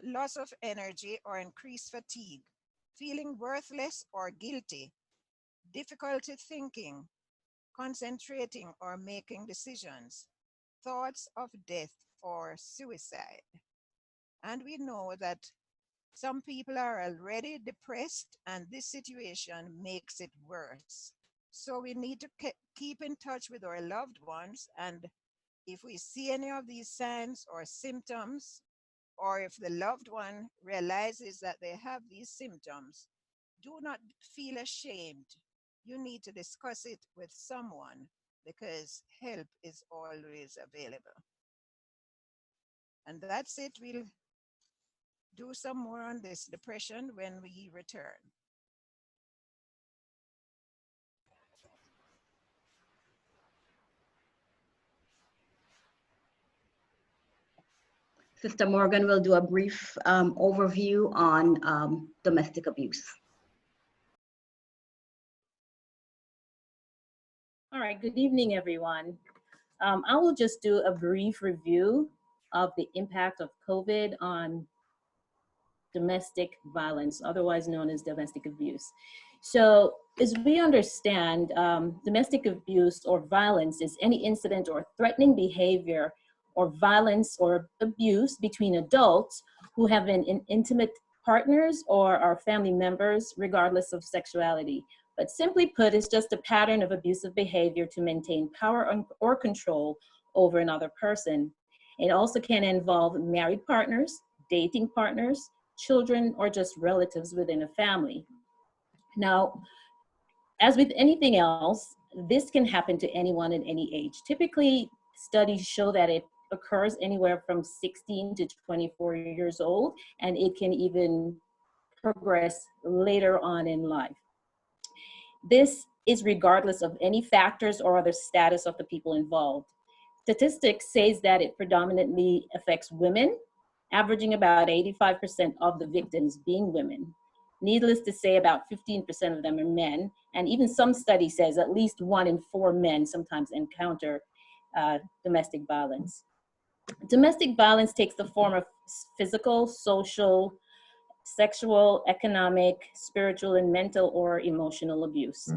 Loss of energy or increased fatigue, feeling worthless or guilty, difficulty thinking, concentrating or making decisions, thoughts of death or suicide. And we know that some people are already depressed and this situation makes it worse. So we need to keep in touch with our loved ones, and if we see any of these signs or symptoms, or if the loved one realizes that they have these symptoms, do not feel ashamed. You need to discuss it with someone because help is always available. And that's it. We'll do some more on this depression when we return. Sister Morgan will do a brief overview on domestic abuse. All right, good evening, everyone. I will just do a brief review of the impact of COVID on domestic violence, otherwise known as domestic abuse. So as we understand, domestic abuse or violence is any incident or threatening behavior or violence or abuse between adults who have been intimate partners or are family members, regardless of sexuality. But simply put, it's just a pattern of abusive behavior to maintain power or control over another person. It also can involve married partners, dating partners, children, or just relatives within a family. Now, as with anything else, this can happen to anyone at any age. Typically, studies show that it occurs anywhere from 16 to 24 years old, and it can even progress later on in life. This is regardless of any factors or other status of the people involved. Statistics says that it predominantly affects women, averaging about 85% of the victims being women. Needless to say, about 15% of them are men, and even some study says at least 1 in 4 men sometimes encounter domestic violence. Domestic violence takes the form of physical, social, sexual, economic, spiritual, and mental or emotional abuse.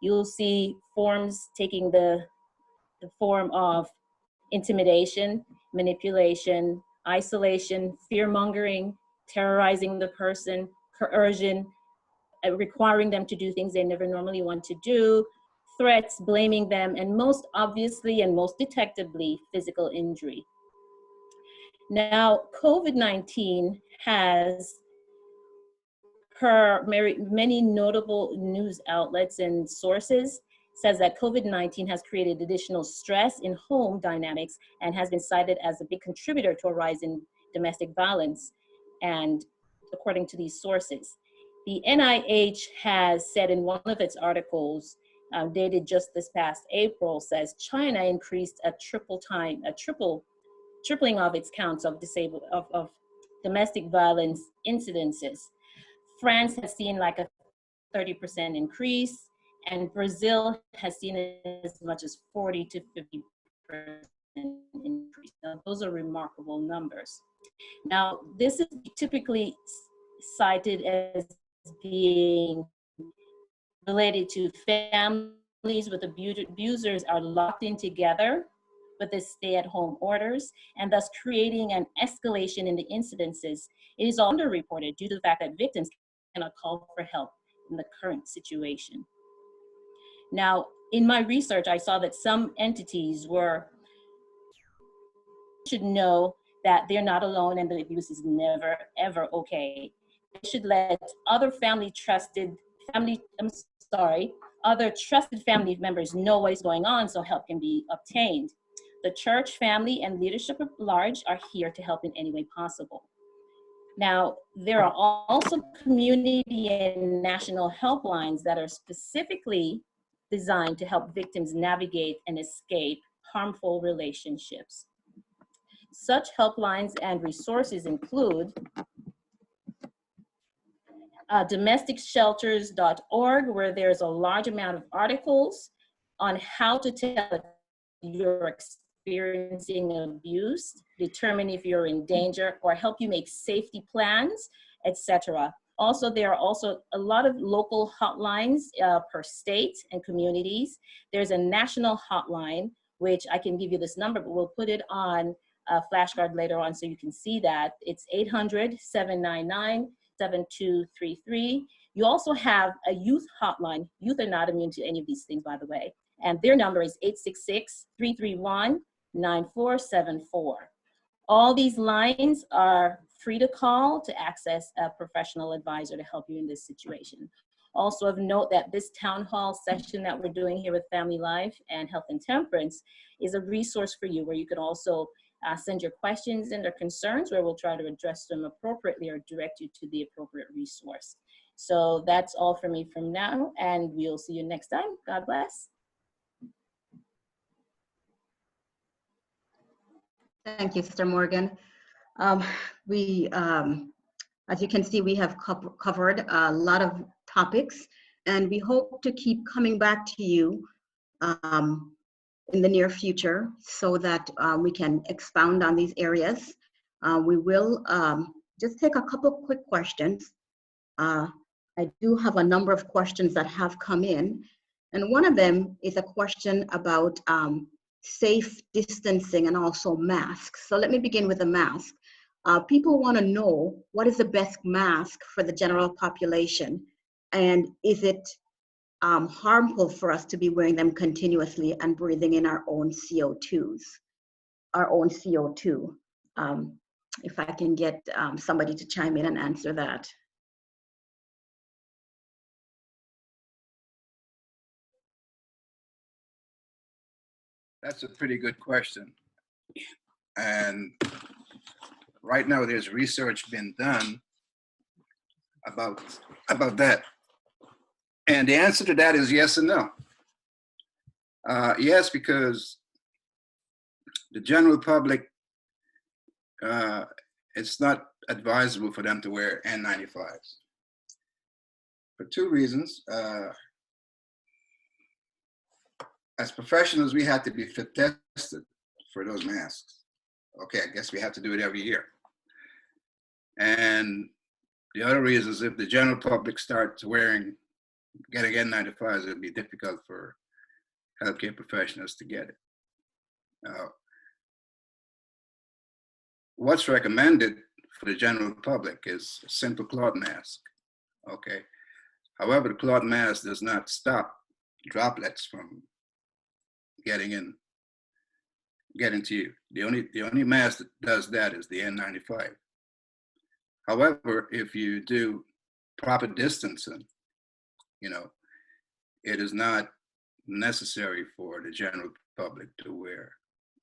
You'll see forms taking the form of intimidation, manipulation, isolation, fear-mongering, terrorizing the person, coercion, requiring them to do things they never normally want to do, threats, blaming them, and most obviously and most detectably, physical injury. Now, COVID-19 has, per many notable news outlets and sources, says that COVID-19 has created additional stress in home dynamics and has been cited as a big contributor to a rise in domestic violence. And according to these sources, the NIH has said in one of its articles, dated just this past April, says China increased tripling of its counts of domestic violence incidences. France has seen like a 30% increase, and Brazil has seen as much as 40 to 50% increase. Now, those are remarkable numbers. Now, this is typically cited as being related to families with abusers are locked in together with the stay-at-home orders, and thus creating an escalation in the incidences. It is underreported due to the fact that victims cannot call for help in the current situation. Now, in my research, I saw that some entities should know that they're not alone and the abuse is never, ever okay. They should let other other trusted family members know what is going on so help can be obtained. The church, family, and leadership at large are here to help in any way possible. Now, there are also community and national helplines that are specifically designed to help victims navigate and escape harmful relationships. Such helplines and resources include domesticshelters.org, where there's a large amount of articles on how to tell if you're experiencing abuse, determine if you're in danger, or help you make safety plans, etc. Also, there are also a lot of local hotlines per state and communities. There's a national hotline, which I can give you this number, but we'll put it on a flashcard later on so you can see that. It's 800-799-7233. You also have a youth hotline. Youth are not immune to any of these things, by the way. And their number is 866-331-9474. All these lines are free to call to access a professional advisor to help you in this situation. Also of note that this town hall session that we're doing here with Family Life and Health and Temperance is a resource for you where you can also send your questions and their concerns, where we'll try to address them appropriately or direct you to the appropriate resource. So that's all for me from now, and we'll see you next time. God bless. Thank you, Sister Morgan. As you can see, we have covered a lot of topics, and we hope to keep coming back to you in the near future so that we can expound on these areas. We will just take a couple quick questions. I do have a number of questions that have come in, and one of them is a question about safe distancing and also masks. So let me begin with the mask. People want to know, what is the best mask for the general population, and is it harmful for us to be wearing them continuously and breathing in our own CO2s, our own CO2? If I can get somebody to chime in and answer that. That's a pretty good question. And right now there's research been done about that. And the answer to that is yes and no. Yes, because the general public, it's not advisable for them to wear N95s for two reasons. As professionals, we have to be fit tested for those masks. Okay, I guess we have to do it every year. And the other reason is if the general public starts getting N95s, it'll be difficult for healthcare professionals to get it. What's recommended for the general public is a simple cloth mask, okay? However, the cloth mask does not stop droplets from getting to you. The only mask that does that is the N95. However, if you do proper distancing, it is not necessary for the general public to wear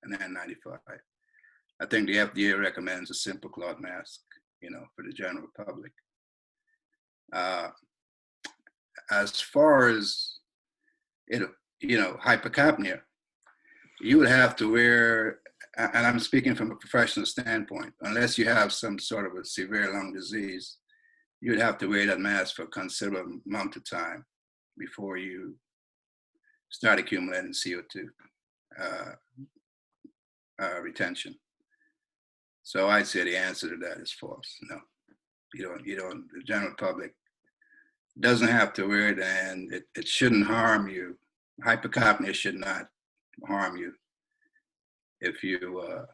an N95. I think the FDA recommends a simple cloth mask, for the general public. As far as hypercapnia, you would have to wear, and I'm speaking from a professional standpoint, unless you have some sort of a severe lung disease, you would have to wear that mask for a considerable amount of time before you start accumulating CO2 retention. So I'd say the answer to that is false. No, you don't, the general public doesn't have to wear it, and it shouldn't harm you. Hypercapnia should not harm you if you wear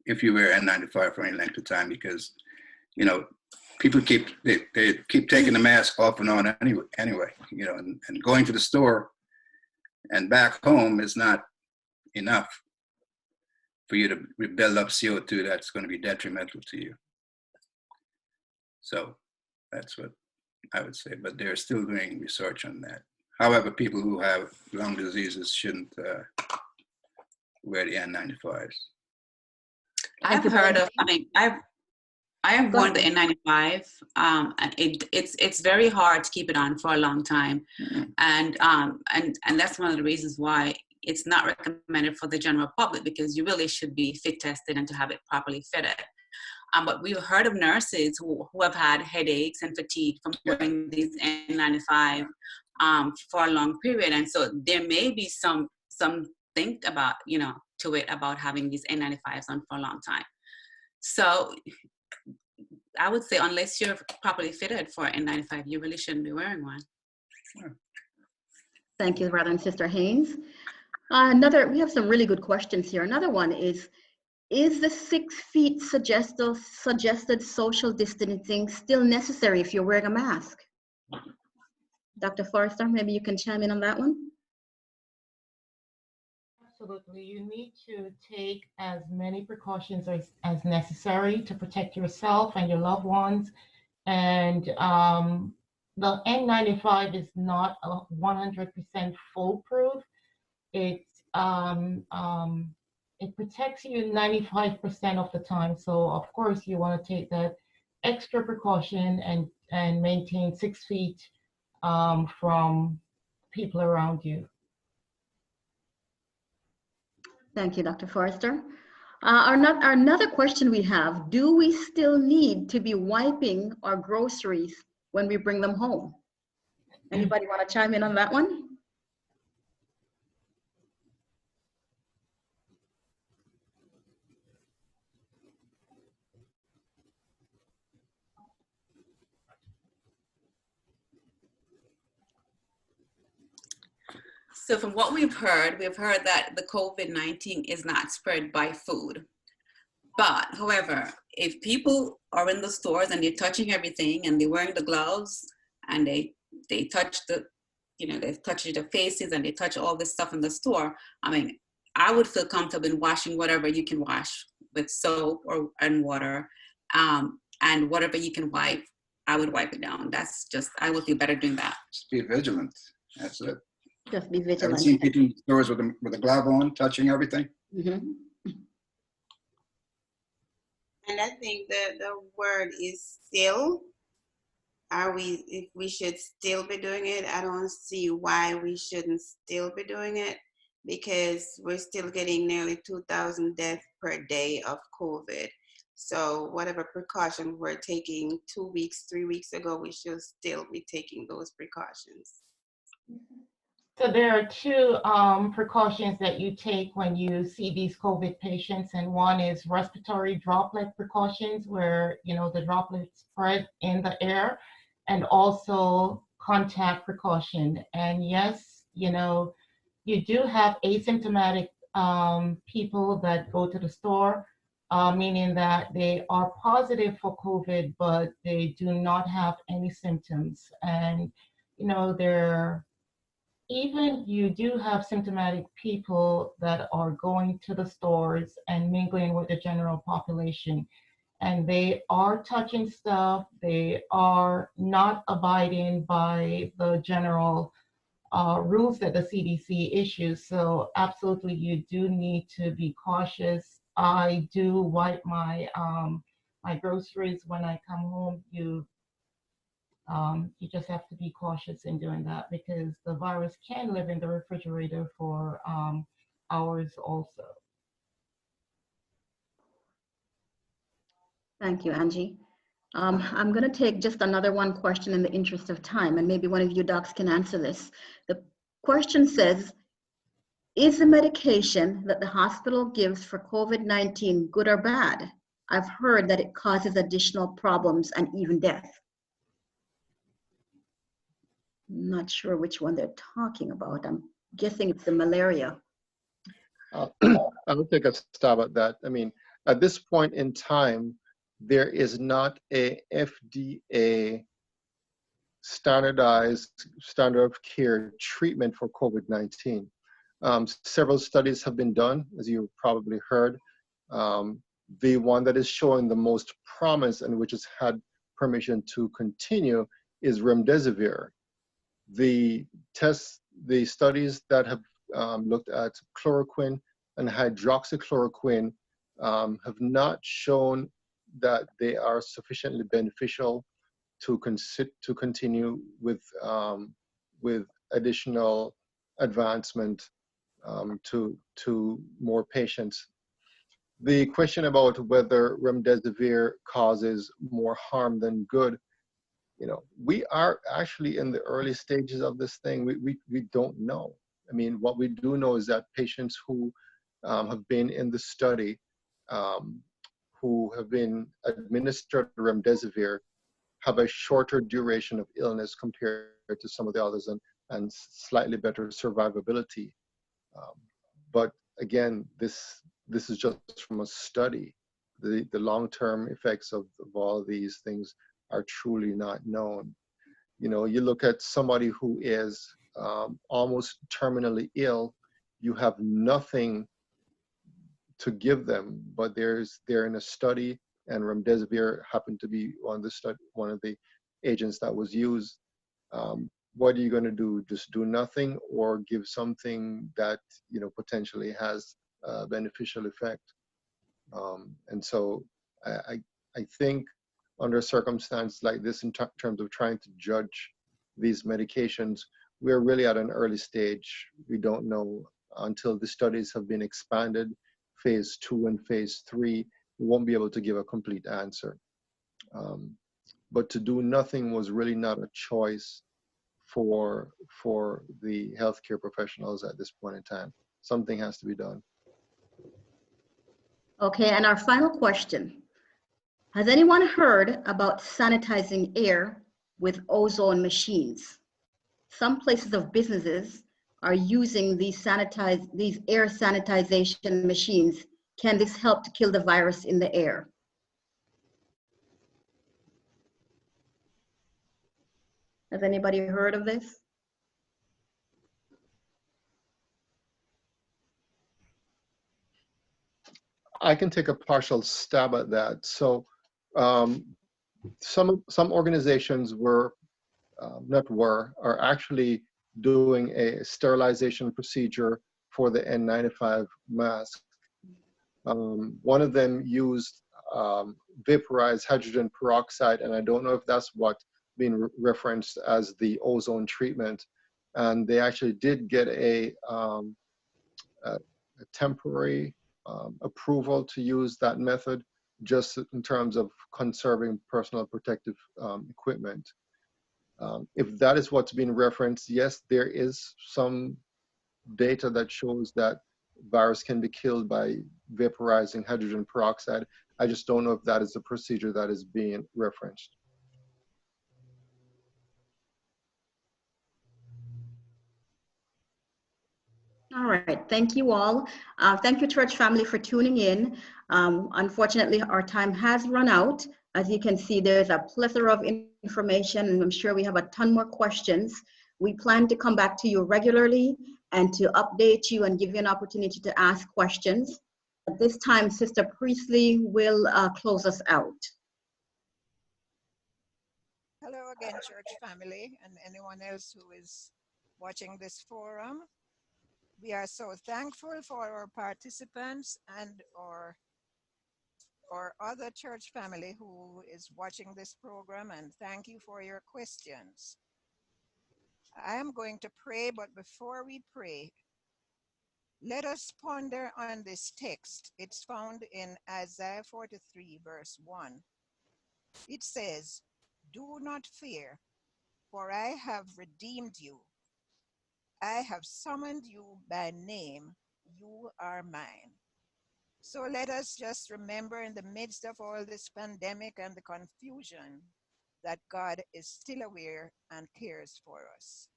N95 for any length of time, because people keep taking the mask off and on anyway, and going to the store and back home is not enough for you to build up CO2 that's going to be detrimental to you. So that's what I would say, but they're still doing research on that. However, people who have lung diseases shouldn't wear the N95s. I've heard of, I have worn the N95, and it's very hard to keep it on for a long time, and that's one of the reasons why it's not recommended for the general public, because you really should be fit tested and to have it properly fitted. But we've heard of nurses who have had headaches and fatigue from wearing these N95 for a long period, and so there may be some think about to it about having these N95s on for a long time. So I would say unless you're properly fitted for N95, you really shouldn't be wearing one. Thank you, Reverend Sister Haynes. We have some really good questions here. Another one is the 6 feet suggested social distancing still necessary if you're wearing a mask? Dr. Forrester, maybe you can chime in on that one? Absolutely. You need to take as many precautions as necessary to protect yourself and your loved ones. And the N95 is not 100% foolproof. It protects you 95% of the time. So of course you want to take that extra precaution and maintain 6 feet from people around you. Thank you, Dr. Forrester. Another question we have, do we still need to be wiping our groceries when we bring them home? Anybody want to chime in on that one? So from what we've heard that the COVID-19 is not spread by food. But however, if people are in the stores and they're touching everything and they're wearing the gloves and they touch the, they touch their faces and they touch all this stuff in the store, I mean, I would feel comfortable in washing whatever you can wash with soap and water, and whatever you can wipe, I would wipe it down. That's just, I would feel better doing that. Just be vigilant. That's it. Just be Haven't vigilant. seen people in stores with a glove on, touching everything. Mm-hmm. And I think the word is still. If we should still be doing it, I don't see why we shouldn't still be doing it, because we're still getting nearly 2,000 deaths per day of COVID. So whatever precaution we're taking 2 weeks, 3 weeks ago, we should still be taking those precautions. So there are two precautions that you take when you see these COVID patients, and one is respiratory droplet precautions, where the droplets spread in the air, and also contact precaution. And yes, you do have asymptomatic people that go to the store, meaning that they are positive for COVID, but they do not have any symptoms. And even you do have symptomatic people that are going to the stores and mingling with the general population, and they are touching stuff. They are not abiding by the general rules that the CDC issues. So absolutely, you do need to be cautious. I do wipe my my groceries when I come home. You just have to be cautious in doing that, because the virus can live in the refrigerator for hours also. Thank you, Angie. I'm going to take just another one question in the interest of time, and maybe one of you docs can answer this. The question says, is the medication that the hospital gives for COVID-19 good or bad? I've heard that it causes additional problems and even death. I'm not sure which one they're talking about. I'm guessing it's the malaria. I'll take a stab at that. I mean, at this point in time, there is not a FDA standardized standard of care treatment for COVID-19. Several studies have been done, as you probably heard. The one that is showing the most promise and which has had permission to continue is remdesivir. The studies that have looked at chloroquine and hydroxychloroquine have not shown that they are sufficiently beneficial to continue with additional advancement to more patients. The question about whether remdesivir causes more harm than good, we are actually in the early stages of this thing. We don't know. I mean, what we do know is that patients who have been in the study, who have been administered remdesivir, have a shorter duration of illness compared to some of the others, and slightly better survivability. But again, this is just from a study. The long-term effects of all these things are truly not known. You look at somebody who is almost terminally ill, you have nothing to give them, but they're in a study, and remdesivir happened to be one of the agents that was used. What are you going to do? Just do nothing, or give something that potentially has a beneficial effect? And so I think under circumstances like this, in terms of trying to judge these medications, we're really at an early stage. We don't know until the studies have been expanded, phase 2 and phase 3, we won't be able to give a complete answer. But to do nothing was really not a choice for the healthcare professionals at this point in time. Something has to be done. Okay, and our final question. Has anyone heard about sanitizing air with ozone machines? Some places of businesses are using these air sanitization machines, can this help to kill the virus in the air? Has anybody heard of this? I can take a partial stab at that. So some organizations are actually doing a sterilization procedure for the N95 mask. One of them used vaporized hydrogen peroxide, and I don't know if that's what being referenced as the ozone treatment. And they actually did get a temporary approval to use that method, just in terms of conserving personal protective equipment. If that is what's being referenced, yes, there is some data that shows that virus can be killed by vaporizing hydrogen peroxide. I just don't know if that is the procedure that is being referenced. All right, thank you all. Thank you, church family, for tuning in. Unfortunately, our time has run out. As you can see, there's a plethora of information, and I'm sure we have a ton more questions. We plan to come back to you regularly and to update you and give you an opportunity to ask questions. At this time, Sister Priestley will close us out. Hello again, church family, and anyone else who is watching this forum. We are so thankful for our participants and our other church family who is watching this program, and thank you for your questions. I am going to pray, but before we pray, let us ponder on this text. It's found in Isaiah 43, verse 1. It says, "Do not fear, for I have redeemed you. I have summoned you by name. You are mine." So let us just remember, in the midst of all this pandemic and the confusion, that God is still aware and cares for us.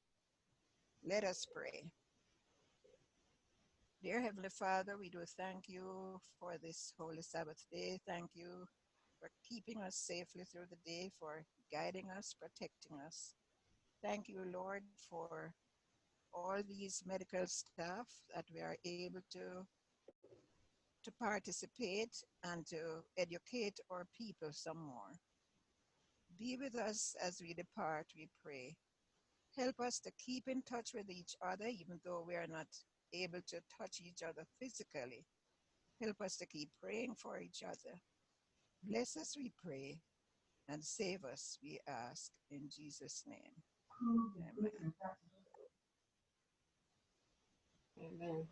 Let us pray. Dear Heavenly Father, we do thank you for this Holy Sabbath day. Thank you for keeping us safely through the day, for guiding us, protecting us. Thank you, Lord, for all these medical staff that we are able to participate and to educate our people some more. Be with us as we depart, we pray. Help us to keep in touch with each other, even though we are not able to touch each other physically. Help us to keep praying for each other. Bless us, we pray, and save us, we ask, in Jesus' name. Amen. Amen.